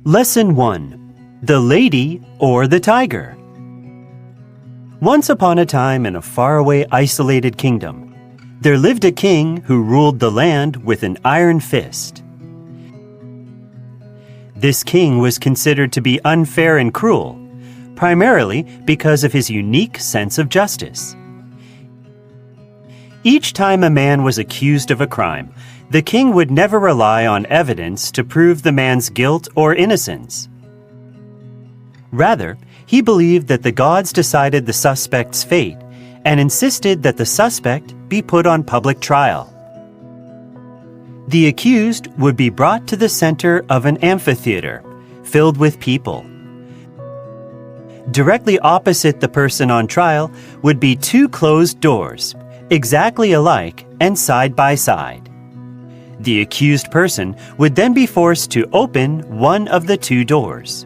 Lesson 1. The Lady or the Tiger. Once upon a time in a faraway isolated kingdom, there lived a king who ruled the land with an iron fist. This king was considered to be unfair and cruel, primarily because of his unique sense of justice. Each time a man was accused of a crime, the king would never rely on evidence to prove the man's guilt or innocence. Rather, he believed that the gods decided the suspect's fate and insisted that the suspect be put on public trial. The accused would be brought to the center of an amphitheater filled with people. Directly opposite the person on trial would be two closed doors, exactly alike and side by side. The accused person would then be forced to open one of the two doors.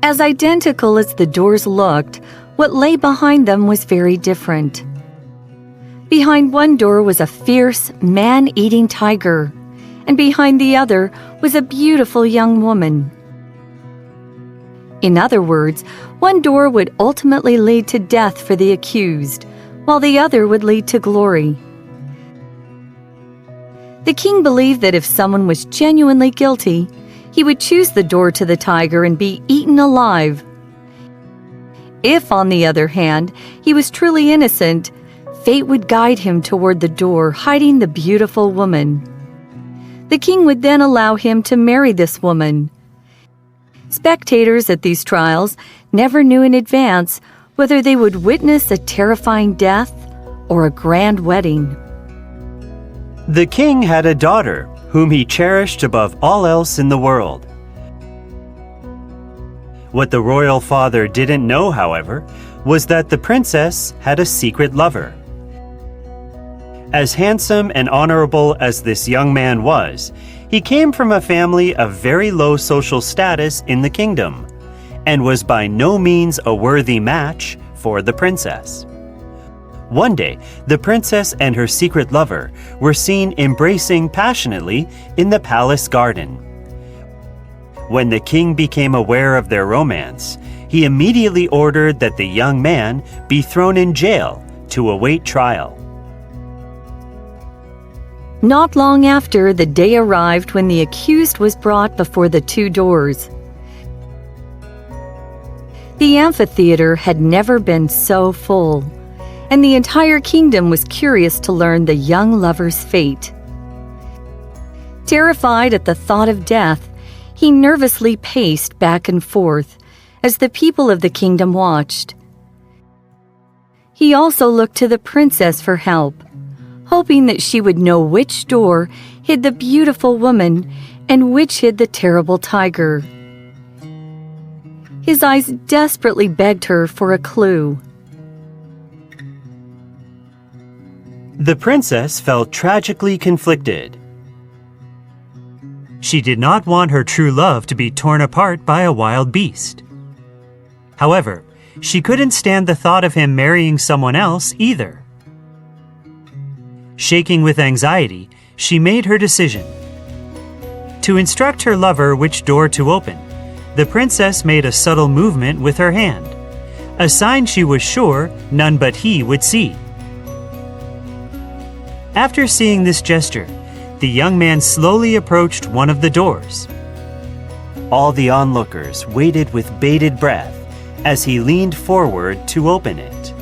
As identical as the doors looked, what lay behind them was very different. Behind one door was a fierce, man-eating tiger, and behind the other was a beautiful young woman. In other words, one door would ultimately lead to death for the accused, while the other would lead to glory. The king believed that if someone was genuinely guilty, he would choose the door to the tiger and be eaten alive. If, on the other hand, he was truly innocent, fate would guide him toward the door hiding the beautiful woman. The king would then allow him to marry this woman. Spectators at these trials never knew in advance whether they would witness a terrifying death or a grand wedding. The king had a daughter whom he cherished above all else in the world. What the royal father didn't know, however, was that the princess had a secret lover. As handsome and honorable as this young man was, he came from a family of very low social status in the kingdom, and was by no means a worthy match for the princess. One day, the princess and her secret lover were seen embracing passionately in the palace garden. When the king became aware of their romance, he immediately ordered that the young man be thrown in jail to await trial. Not long after, the day arrived when the accused was brought before the two doors. The amphitheater had never been so full, and the entire kingdom was curious to learn the young lover's fate. Terrified at the thought of death, he nervously paced back and forth as the people of the kingdom watched. He also looked to the princess for help, hoping that she would know which door hid the beautiful woman and which hid the terrible tiger. His eyes desperately begged her for a clue. The princess felt tragically conflicted. She did not want her true love to be torn apart by a wild beast. However, she couldn't stand the thought of him marrying someone else either. Shaking with anxiety, she made her decision. To instruct her lover which door to open, the princess made a subtle movement with her hand, a sign she was sure none but he would see. After seeing this gesture, the young man slowly approached one of the doors. All the onlookers waited with bated breath as he leaned forward to open it.